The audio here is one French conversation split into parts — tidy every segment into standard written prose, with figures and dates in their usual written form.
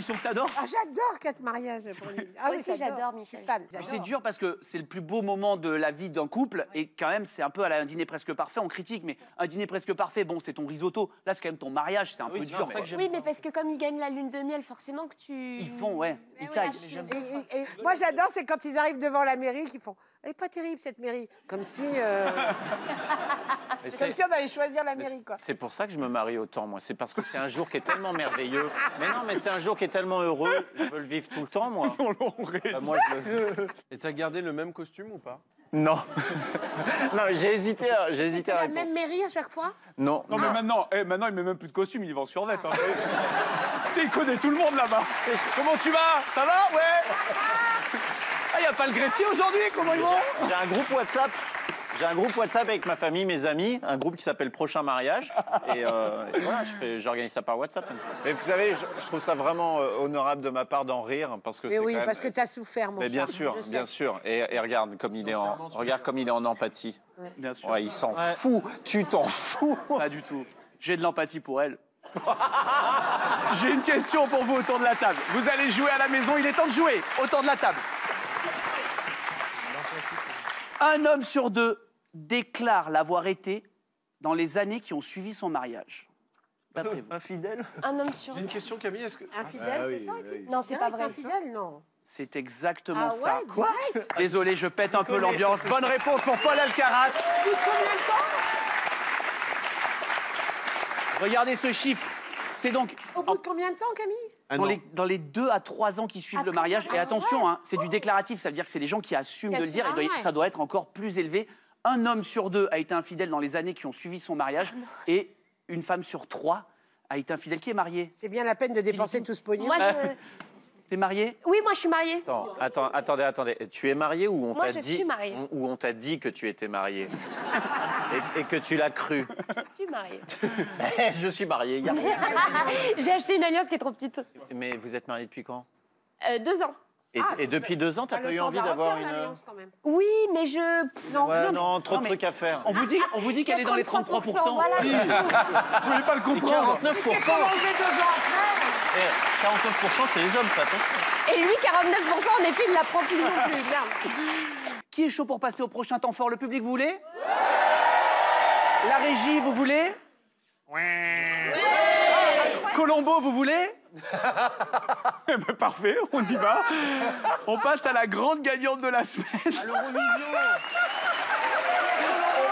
émission que t'adores? Ah, j'adore 4 mariages. Ah Moi aussi, j'adore, Michel. C'est dur parce que c'est le plus beau moment de la vie d'un couple et quand même, c'est un peu à un dîner presque parfait, on critique, mais un dîner presque parfait, bon, c'est ton risotto. Là, c'est quand même ton mariage, c'est un peu dur. Oui, mais parce que comme ils gagnent la lune de miel, forcément que tu... Ils font, ouais, ils taillent. Et moi, j'adore, c'est quand ils arrivent devant la mairie qu'ils font « Elle n'est pas terrible, cette mairie !» Comme si... C'est comme si on allait choisir la mairie, quoi. C'est pour ça que je me marie autant, moi. C'est parce que c'est un jour qui est tellement merveilleux. Mais non, mais c'est un jour qui est tellement heureux. Je veux le vivre tout le temps, moi. Moi, je le... Et t'as gardé le même costume ou pas? Non. Non, j'ai hésité à C'était la répondre. même mairie à chaque fois? Non. Non, mais maintenant, maintenant, il met même plus de costume, il va en survêt. Hein. Tu sais, il connaît tout le monde là-bas. Comment tu vas? Ça va? Ouais. Ah, y a pas le greffier aujourd'hui? Comment ils vont? J'ai un groupe WhatsApp. J'ai un groupe WhatsApp avec ma famille, mes amis, un groupe qui s'appelle Prochain Mariage. Et voilà, j'organise ça par WhatsApp. Mais vous savez, je trouve ça vraiment honorable de ma part d'en rire. Parce que Mais oui, quand même... parce que t'as souffert, mon Mais bien cher, sûr, je sais. bien sûr. Et regarde comme il est en empathie. Ouais. Bien sûr. Ouais, il s'en fout. Tu t'en fous. Pas du tout. J'ai de l'empathie pour elle. J'ai une question pour vous autour de la table. Vous allez jouer à la maison, il est temps de jouer. Autour de la table. Un homme sur 2 déclare l'avoir été dans les années qui ont suivi son mariage. D'après vous. Infidèle? Un homme sur... J'ai une question, Camille. Est-ce que... Infidèle, c'est ça? Non, c'est pas vrai. Infidèle, non. C'est exactement Ah ça. ouais, direct. Désolé, je pète un peu l'ambiance. Bonne réponse pour Paul Alcarat. Depuis combien de temps? Regardez ce chiffre. C'est donc Au bout de combien de temps, Camille? dans les 2 à 3 ans qui suivent le mariage. Et attention, hein, c'est du déclaratif. Ça veut dire que c'est les gens qui assument de le dire. Et ça doit être encore plus élevé. Un homme sur 2 a été infidèle dans les années qui ont suivi son mariage. Et une femme sur 3 a été infidèle. Qui est mariée? C'est bien la peine de dépenser tout ce pognon. Moi, je... T'es mariée? Oui, moi, je suis mariée. Attendez. Tu es mariée ou on Moi, t'a je dit suis mariée. ou on t'a dit que tu étais mariée et que tu l'as cru? Je suis mariée. Je suis mariée. Y a... J'ai acheté une alliance qui est trop petite. Mais vous êtes mariée depuis quand? 2 ans. Et depuis 2 ans, t'as pas eu envie d'avoir une... Oui, mais je... Non, trop de trucs à faire. On vous dit qu'elle est dans les 33%. Voilà, Vous voulez pas le comprendre? 49%. C'est qu'on l'a enlevé 2 ans après. 49%, c'est les hommes, ça, attention. Et lui, 49%, en effet, il ne la prend plus non plus. Merde. Qui est chaud pour passer au prochain temps fort? Le public, vous voulez? La régie, vous voulez? Colombo, vous voulez? Eh ben, parfait, on y va. On passe à la grande gagnante de la semaine. On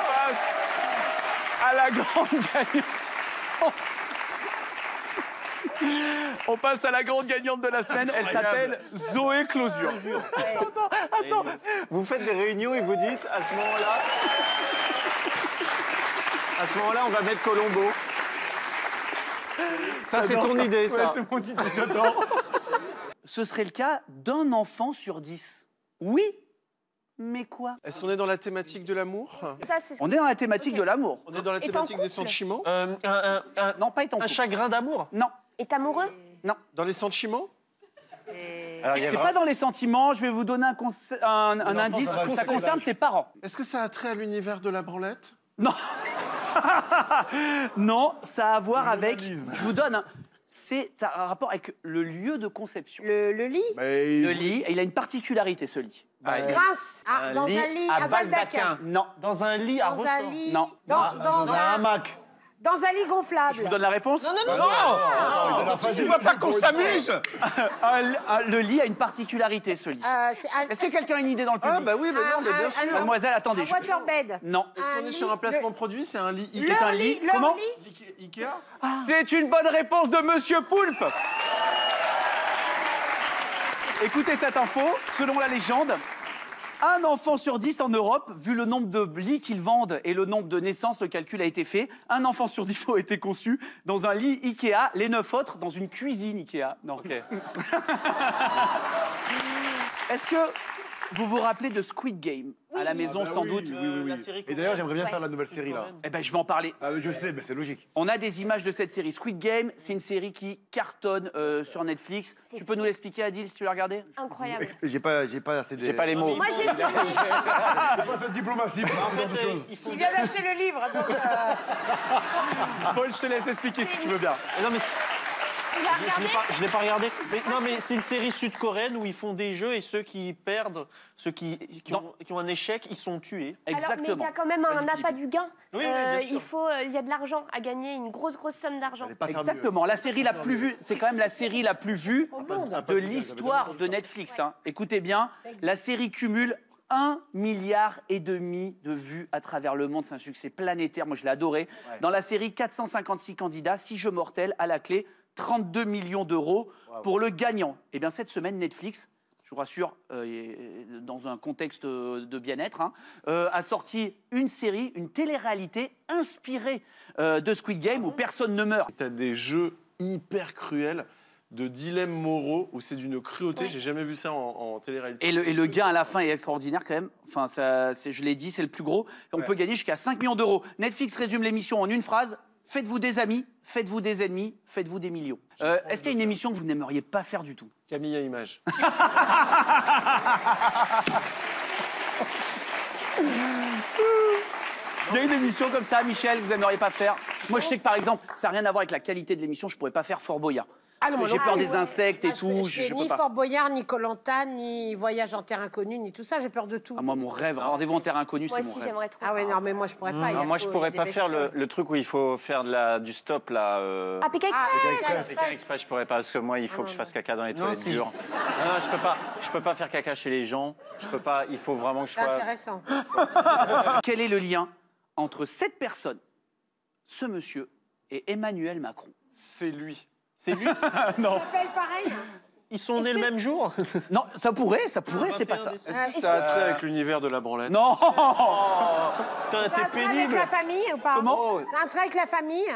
passe à la grande gagnante. On passe à la grande gagnante de la semaine. Elle s'appelle Zoé Closure. Attends. Vous faites des réunions et vous dites, à ce moment-là, on va mettre Colombo. Ça, c'est ton idée, ça. Ouais, c'est mon idée, j'adore. Ce serait le cas d'un enfant sur 10. Oui, mais quoi? Est-ce qu'on est dans la thématique de l'amour? Ça, c'est ce On est dans la thématique de l'amour. On est dans la Et thématique en des couple sentiments? Non, pas être en couple. chagrin d'amour? Non, Est amoureux? non. Dans les sentiments? Alors, il y a C'est pas dans les sentiments. Je vais vous donner un indice. Ça concerne ses parents. Est-ce que ça a trait à l'univers de la branlette? Non. Non, ça a à voir avec... Je vous donne... C'est un rapport avec le lieu de conception. Le lit? Le lit, et il a une particularité, ce lit. Grâce. Ah, dans un lit à baldaquin. Non. Dans un lit à Dans un lit... Non. Dans un hamac. Dans un lit gonflable. Je vous donne la réponse? Non! Tu vois pas qu'on s'amuse? Le lit a une particularité, ce lit. Est-ce que quelqu'un a une idée dans le public? Ah bah oui, mais non, mais bien sûr. Mademoiselle, attendez. Un waterbed. Non. Est-ce qu'on est sur un placement produit? C'est un lit C'est un lit. Comment? Ikea? C'est une bonne réponse de Monsieur Poulpe. Écoutez cette info. Selon la légende, un enfant sur 10 en Europe, vu le nombre de lits qu'ils vendent et le nombre de naissances, le calcul a été fait. Un enfant sur 10 a été conçu dans un lit Ikea, les 9 autres dans une cuisine Ikea. Non. Ok. Est-ce que vous vous rappelez de Squid Game? À la maison, sans doute. Oui. Et d'ailleurs, j'aimerais bien faire la nouvelle série, là. Eh ben, je vais en parler. Ah, je sais, mais c'est logique. On a des images de cette série. Squid Game, c'est une série qui cartonne sur Netflix. Tu peux nous l'expliquer, Adil, si tu l'as regardé? Incroyable. J'ai pas assez de... J'ai pas les mots. Moi, j'ai... J'ai pas cette diplomatie pour ce genre de choses. Il vient d'acheter le livre, donc... Paul, je te laisse expliquer si tu veux bien. Non, mais l'as Je regardé? je l'ai pas regardé. Mais, non, mais c'est une série sud-coréenne où ils font des jeux et ceux qui perdent, ceux qui ont un échec, ils sont tués. Alors, mais il y Exactement. a quand même un Vas-y, appât Philippe. du gain. Oui, bien sûr. Il y a de l'argent à gagner, une grosse somme d'argent. Fallait pas faire mieux. Exactement. La série la plus vue, c'est quand même la série la plus vue de l'histoire de Netflix. Hein. Écoutez bien, la série cumule 1,5 milliard de vues à travers le monde. C'est un succès planétaire. Moi, je l'ai adoré. Dans la série, 456 candidats, 6 jeux mortels à la clé, 32 millions d'euros pour le gagnant. Eh bien, cette semaine, Netflix, je vous rassure, dans un contexte de bien-être, hein, a sorti une série, une télé-réalité inspirée de Squid Game où personne ne meurt. T'as des jeux hyper cruels de dilemmes moraux où c'est d'une cruauté. J'ai jamais vu ça en télé-réalité. Et le gain à la fin est extraordinaire quand même. Enfin, ça, je l'ai dit, c'est le plus gros. On peut gagner jusqu'à 5 millions d'euros. Netflix résume l'émission en une phrase. Faites-vous des amis, faites-vous des ennemis, faites-vous des millions. Est-ce qu'il y a une émission que vous n'aimeriez pas faire du tout? Camille à Image. Il y a une émission comme ça, Michel, que vous n'aimeriez pas faire? Moi, je sais que par exemple, ça n'a rien à voir avec la qualité de l'émission, je ne pourrais pas faire Fort Boyard. Ah non, moi J'ai non peur plus. des insectes et tout, Je fais je ni peux pas. Fort Boyard, ni Koh Lanta, ni Voyage en terre inconnue, ni tout ça. J'ai peur de tout. Ah, moi, mon rêve, rendez-vous en terre inconnue, Moi c'est mon aussi, rêve. j'aimerais trop Ah ça. ouais, non, mais moi je pourrais pas. il y a Moi, je trop- pourrais il y a pas des faire bestioles. le truc où il faut faire du stop, là. Ah, Pékin Express. Pékin Express, je pourrais pas, parce que moi, il faut que je fasse caca dans les toilettes si. dures. Non, je peux pas faire caca chez les gens. Je peux pas, il faut vraiment que je C'est sois... intéressant. Quel est le lien entre cette personne, ce monsieur, et Emmanuel Macron? C'est lui. C'est lui? Non. Fait pareil. Ils sont nés le même jour? Non, ça pourrait, c'est pas ça. 21 Est-ce que ça a trait avec l'univers de la branlette? Non. Putain, C'est un t'es trait avec pénible. la famille ou pas? Comment? C'est un trait avec la famille?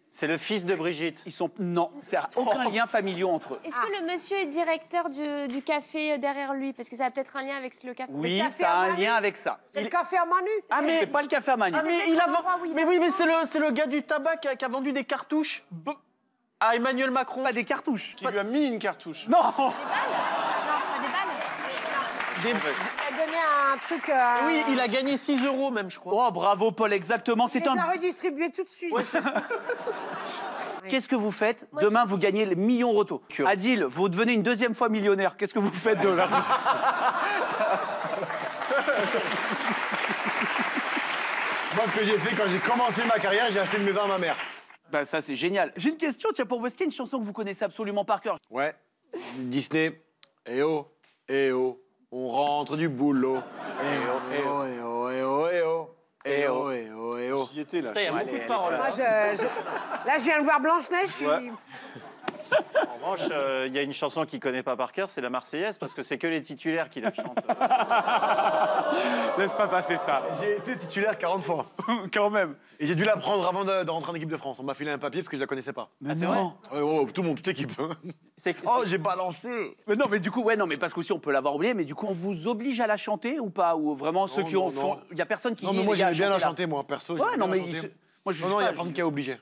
C'est le fils de Brigitte. Ils sont... Non, c'est aucun lien familial entre eux. Est-ce que le monsieur est directeur du café derrière lui? Parce que ça a peut-être un lien avec le café. Oui, café ça a à un Manu. lien avec ça. C'est le café à Manu. Ah, mais, C'est pas le café à Manu. ah, mais peut-être il a un endroit où il mais va oui, mais souvent. c'est le gars du tabac qui a vendu des cartouches à Emmanuel Macron. Pas des cartouches. Qui lui a mis une cartouche. Non. Non, c'est pas des balles. Des- Il a donné un truc. Oui, il a gagné 6 euros même, je crois. Oh, bravo, Paul, exactement. Il C'est les un... a redistribués tout de suite. Qu'est-ce que vous faites? Demain, vous gagnez le million roto. Adil, vous devenez une deuxième fois millionnaire. Qu'est-ce que vous faites de là? Moi, ce que j'ai fait quand j'ai commencé ma carrière, j'ai acheté une maison à ma mère. Bah, ça, c'est génial. J'ai une question, tiens, pour vous. Est-ce qu'il y a une chanson que vous connaissez absolument par cœur? Ouais. Disney. Eh oh, on rentre du boulot. Eh oh, eh oh, eh oh, eh oh, eh oh, eh oh, eh oh. J'y étais là. Putain, il y a beaucoup de paroles. Moi, là, je viens de voir Blanche-Neige. je suis- Ouais. En revanche, il y a une chanson qu'il connaît pas par cœur, c'est la Marseillaise, parce que c'est que les titulaires qui la chantent. Laisse pas passer ça. J'ai été titulaire 40 fois. Quand même. Et j'ai dû l'apprendre avant de rentrer en équipe de France. On m'a filé un papier parce que je la connaissais pas. Mais non. Ouais, ouais, tout le monde, toute l'équipe. Oh, j'ai balancé. Mais non, mais du coup, ouais, non, mais parce qu'aussi on peut l'avoir oublié, mais du coup, on vous oblige à la chanter ou pas? Ou vraiment ceux qui ont. non. Il y a personne qui Non, dit. mais moi, les gars, j'aimais bien la chantez-la. chanter, moi, perso. Ouais, j'aimais non, bien mais. la chanter. Moi, je Non, non, il y a juge pas, personne je- qui a obligé.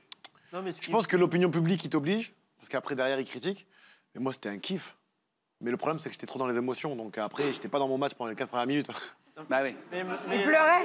Non, mais ce Je qui- pense que l'opinion publique, il t'oblige, parce qu'après, derrière, il critique. Mais moi, c'était un kiff. Mais le problème, c'est que j'étais trop dans les émotions. Donc après, j'étais pas dans mon match pendant les 4 premières minutes. Bah oui. mais- Il pleurait.